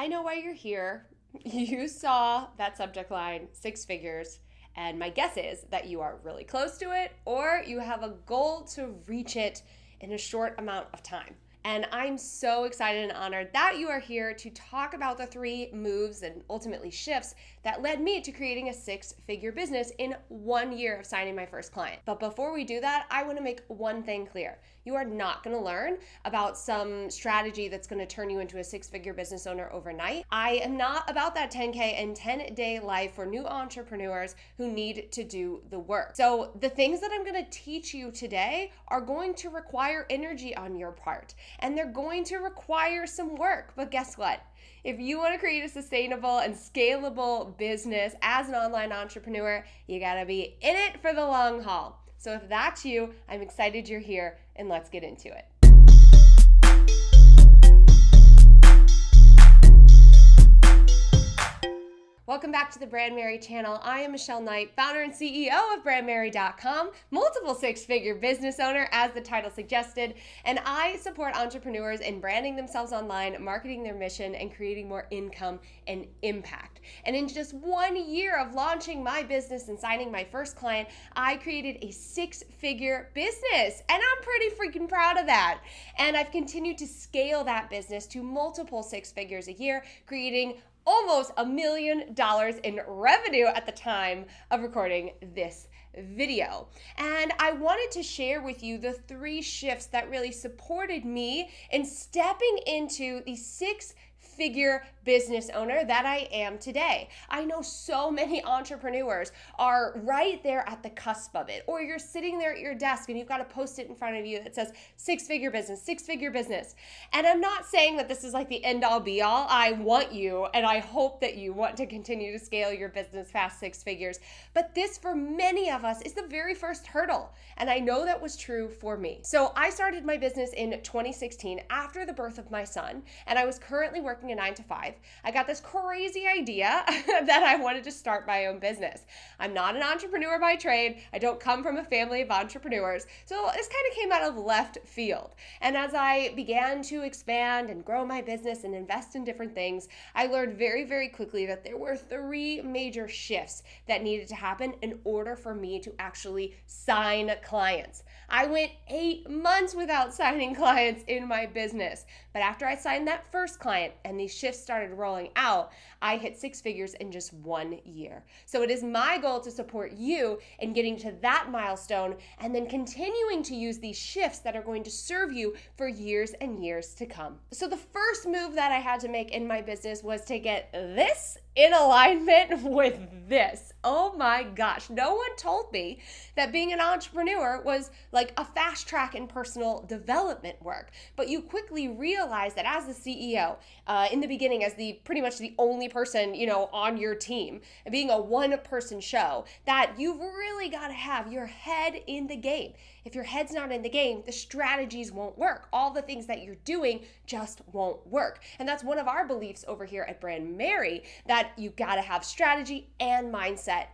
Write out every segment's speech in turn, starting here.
I know why you're here. You saw that subject line, six figures, and my guess is that you are really close to it or you have a goal to reach it in a short amount of time. And I'm so excited and honored that you are here to talk about the three moves and ultimately shifts that led me to creating a six-figure business in 1 year of signing my first client. But before we do that, I want to make one thing clear. You are not going to learn about some strategy that's going to turn you into a six-figure business owner overnight. I am not about that 10K and 10-day life for new entrepreneurs who need to do the work. So the things that I'm going to teach you today are going to require energy on your part. And they're going to require some work. But guess what? If you want to create a sustainable and scalable business as an online entrepreneur, you got to be in it for the long haul. So if that's you, I'm excited you're here, and let's get into it. Welcome back to the Brandmerry channel. I am Michelle Knight, founder and CEO of Brandmerry.com, multiple six-figure business owner, as the title suggested, and I support entrepreneurs in branding themselves online, marketing their mission, and creating more income and impact. And in just 1 year of launching my business and signing my first client, I created a six-figure business, and I'm pretty freaking proud of that. And I've continued to scale that business to multiple six figures a year, creating almost $1 million in revenue at the time of recording this video. And I wanted to share with you the three shifts that really supported me in stepping into the six-figure business owner that I am today. I know so many entrepreneurs are right there at the cusp of it, or you're sitting there at your desk and you've got a post-it in front of you that says six-figure business, six-figure business. And I'm not saying that this is like the end-all be-all. I want you, and I hope that you want to continue to scale your business past six figures. But this, for many of us, is the very first hurdle. And I know that was true for me. So I started my business in 2016 after the birth of my son, and I was currently working a 9-to-5. I got this crazy idea that I wanted to start my own business. I'm not an entrepreneur by trade. I don't come from a family of entrepreneurs. So this kind of came out of left field. And as I began to expand and grow my business and invest in different things, I learned very, very quickly that there were three major shifts that needed to happen in order for me to actually sign clients. I went 8 months without signing clients in my business. But after I signed that first client and these shifts started rolling out, I hit six figures in just 1 year. So it is my goal to support you in getting to that milestone and then continuing to use these shifts that are going to serve you for years and years to come. So the first move that I had to make in my business was to get this in alignment with this. Oh my gosh, no one told me that being an entrepreneur was like a fast track in personal development work. But you quickly realize that as the CEO, in the beginning, as the pretty much the only person, on your team, being a one-person show, that you've really got to have your head in the game. If your head's not in the game, the strategies won't work. All the things that you're doing just won't work. And that's one of our beliefs over here at Brandmerry, that you got to have strategy and mindset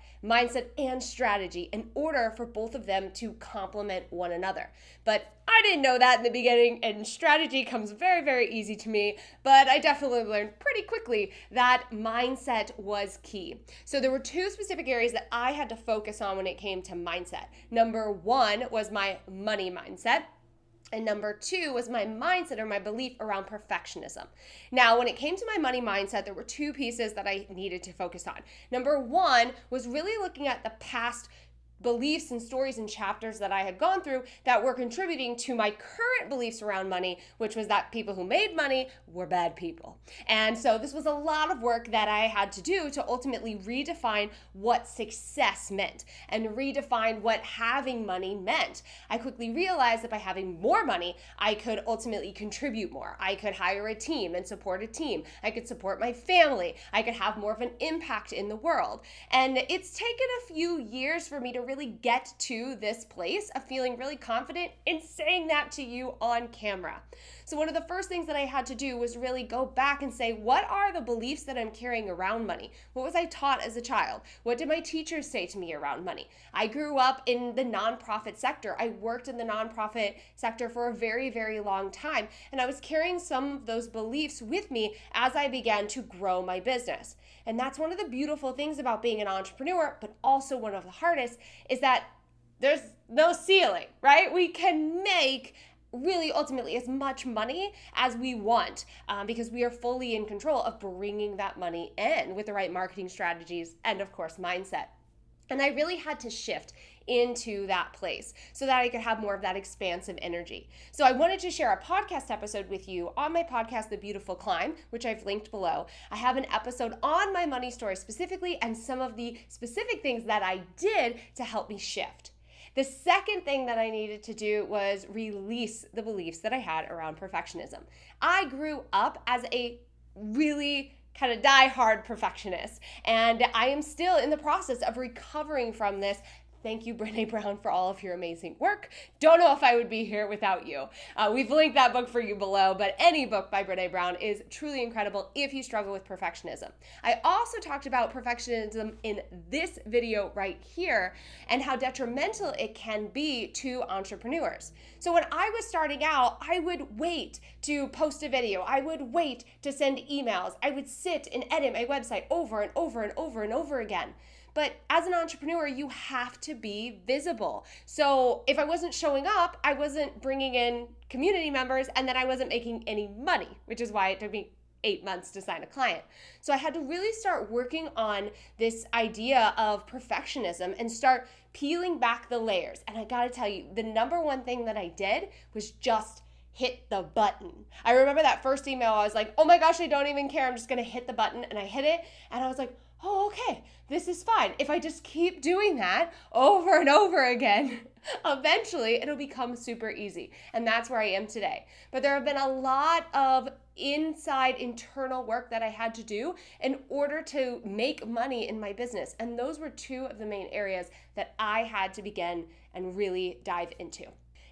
and strategy in order for both of them to complement one another. But I didn't know that in the beginning, and strategy comes very, very easy to me, but I definitely learned pretty quickly that mindset was key. So there were two specific areas that I had to focus on when it came to mindset. Number one was my money mindset. And number two was my mindset, or my belief around perfectionism. Now, when it came to my money mindset, there were two pieces that I needed to focus on. Number one was really looking at the past beliefs and stories and chapters that I had gone through that were contributing to my current beliefs around money, which was that people who made money were bad people. And so this was a lot of work that I had to do to ultimately redefine what success meant and redefine what having money meant. I quickly realized that by having more money, I could ultimately contribute more. I could hire a team and support a team. I could support my family. I could have more of an impact in the world. And it's taken a few years for me to really get to this place of feeling really confident in saying that to you on camera. So one of the first things that I had to do was really go back and say, what are the beliefs that I'm carrying around money? What was I taught as a child? What did my teachers say to me around money? I grew up in the nonprofit sector. I worked in the nonprofit sector for a very, very long time, and I was carrying some of those beliefs with me as I began to grow my business. And that's one of the beautiful things about being an entrepreneur, but also one of the hardest, is that there's no ceiling, right? We can make really ultimately as much money as we want because we are fully in control of bringing that money in with the right marketing strategies and, of course, mindset. And I really had to shift into that place so that I could have more of that expansive energy. So I wanted to share a podcast episode with you on my podcast, The Beautiful Climb, which I've linked below. I have an episode on my money story specifically and some of the specific things that I did to help me shift. The second thing that I needed to do was release the beliefs that I had around perfectionism. I grew up as a really kind of die-hard perfectionist, and I am still in the process of recovering from this. Thank you, Brene Brown, for all of your amazing work. Don't know if I would be here without you. We've linked that book for you below, but any book by Brene Brown is truly incredible if you struggle with perfectionism. I also talked about perfectionism in this video right here and how detrimental it can be to entrepreneurs. So when I was starting out, I would wait to post a video. I would wait to send emails. I would sit and edit my website over and over and over and over again. But as an entrepreneur, you have to be visible. So if I wasn't showing up, I wasn't bringing in community members, and then I wasn't making any money, which is why it took me 8 months to sign a client. So I had to really start working on this idea of perfectionism and start peeling back the layers. And I gotta tell you, the number one thing that I did was just hit the button. I remember that first email, I was like, oh my gosh, I don't even care. I'm just gonna hit the button. And I hit it, and I was like, oh, okay, this is fine. If I just keep doing that over and over again, eventually it'll become super easy. And that's where I am today. But there have been a lot of inside internal work that I had to do in order to make money in my business. And those were two of the main areas that I had to begin and really dive into.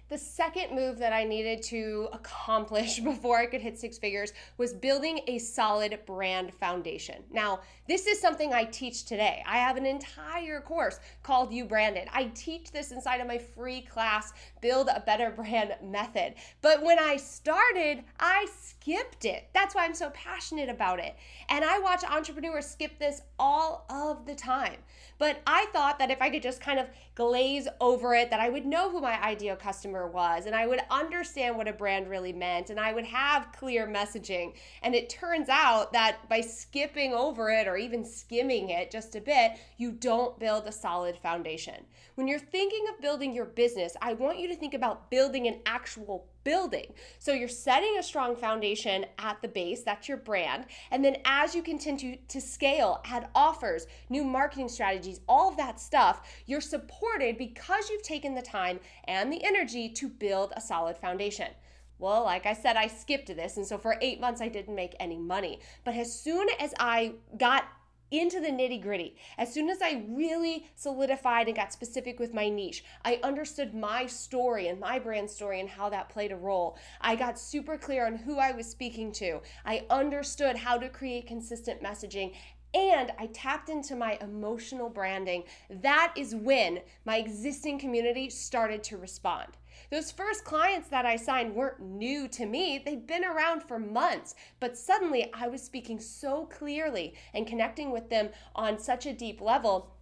The second move that I needed to accomplish before I could hit six figures was building a solid brand foundation. Now, this is something I teach today. I have an entire course called You Branded. I teach this inside of my free class, Build a Better Brand Method. But when I started, I skipped it. That's why I'm so passionate about it. And I watch entrepreneurs skip this all of the time. But I thought that if I could just kind of glaze over it, that I would know who my ideal customer was, and I would understand what a brand really meant, and I would have clear messaging. And it turns out that by skipping over it or even skimming it just a bit, you don't build a solid foundation. When you're thinking of building your business, I want you to think about building an actual building. So you're setting a strong foundation at the base, that's your brand, and then as you continue to scale, add offers, new marketing strategies, all of that stuff, you're supported because you've taken the time and the energy to build a solid foundation. Well, like I said, I skipped this, and so for 8 months I didn't make any money. But as soon as I got into the nitty gritty, as soon as I really solidified and got specific with my niche, I understood my story and my brand story and how that played a role. I got super clear on who I was speaking to. I understood how to create consistent messaging, and I tapped into my emotional branding. That is when my existing community started to respond. Those first clients that I signed weren't new to me. They'd been around for months, but suddenly I was speaking so clearly and connecting with them on such a deep level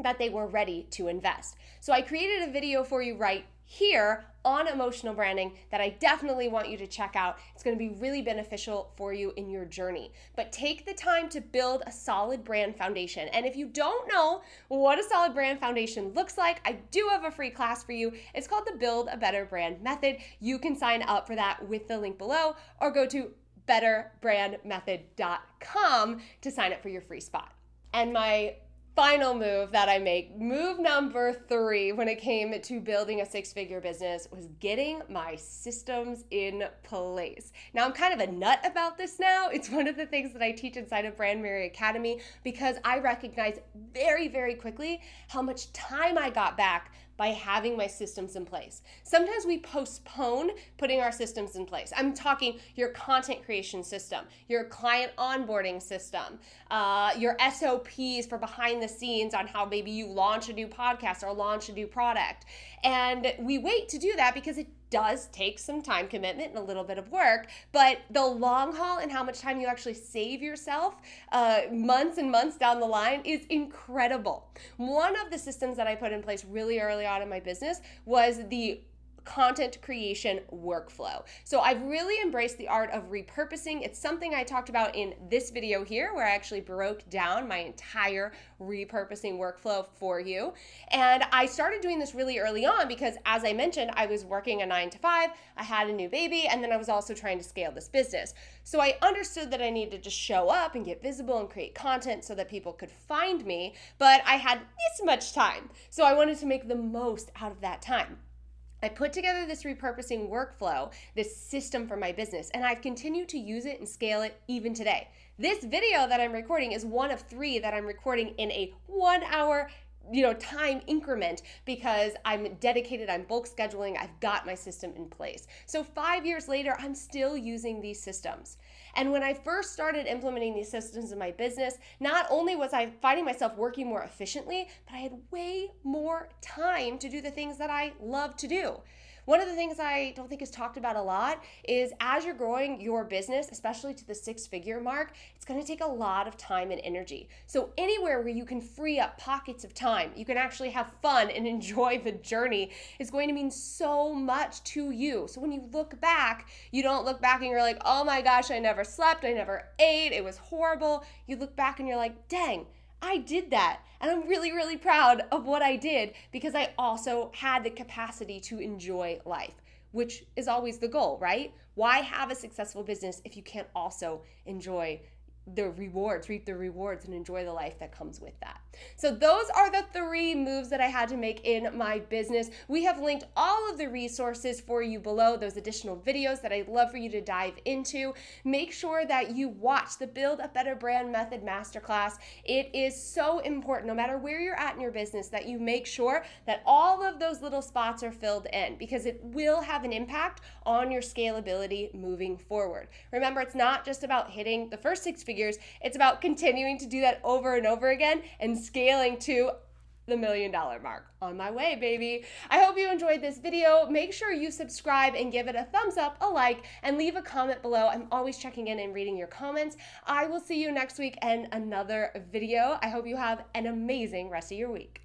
that they were ready to invest. So I created a video for you right here on emotional branding that I definitely want you to check out. It's going to be really beneficial for you in your journey. But take the time to build a solid brand foundation. And if you don't know what a solid brand foundation looks like, I do have a free class for you. It's called the Build a Better Brand Method. You can sign up for that with the link below or go to betterbrandmethod.com to sign up for your free spot. And my final move that I make, move number 3 when it came to building a 6-figure business, was getting my systems in place. Now, I'm kind of a nut about this now. It's one of the things that I teach inside of Brandmerry Academy because I recognize very, very quickly how much time I got back by having my systems in place. Sometimes we postpone putting our systems in place. I'm talking your content creation system, your client onboarding system, your SOPs for behind the scenes on how maybe you launch a new podcast or launch a new product. And we wait to do that because it does take some time commitment and a little bit of work, but the long haul and how much time you actually save yourself months and months down the line is incredible. One of the systems that I put in place really early on in my business was the content creation workflow. So I've really embraced the art of repurposing. It's something I talked about in this video here, where I actually broke down my entire repurposing workflow for you. And I started doing this really early on because, as I mentioned, I was working a 9-to-5, I had a new baby, and then I was also trying to scale this business. So I understood that I needed to show up and get visible and create content so that people could find me, but I had this much time. So I wanted to make the most out of that time. I put together this repurposing workflow, this system for my business, and I've continued to use it and scale it even today. This video that I'm recording is one of 3 that I'm recording in a 1-hour time increment because I'm dedicated, I'm bulk scheduling, I've got my system in place. So 5 years later, I'm still using these systems. And when I first started implementing these systems in my business, not only was I finding myself working more efficiently, but I had way more time to do the things that I love to do. One of the things I don't think is talked about a lot is as you're growing your business, especially to the 6-figure mark, it's going to take a lot of time and energy. So anywhere where you can free up pockets of time, you can actually have fun and enjoy the journey, is going to mean so much to you. So when you look back, you don't look back and you're like, oh my gosh, I never slept, I never ate, it was horrible. You look back and you're like, dang, I did that. And I'm really, really proud of what I did because I also had the capacity to enjoy life, which is always the goal, right? Why have a successful business if you can't also enjoy the rewards, reap the rewards, and enjoy the life that comes with that? So those are the 3 moves that I had to make in my business. We have linked all of the resources for you below, those additional videos that I'd love for you to dive into. Make sure that you watch the Build a Better Brand Method Masterclass. It is so important, no matter where you're at in your business, that you make sure that all of those little spots are filled in because it will have an impact on your scalability moving forward. Remember, it's not just about hitting the first 6 figures, it's about continuing to do that over and over again and scaling to the $1 million mark. On my way, baby. I hope you enjoyed this video. Make sure you subscribe and give it a thumbs up, a like, and leave a comment below. I'm always checking in and reading your comments. I will see you next week in another video. I hope you have an amazing rest of your week.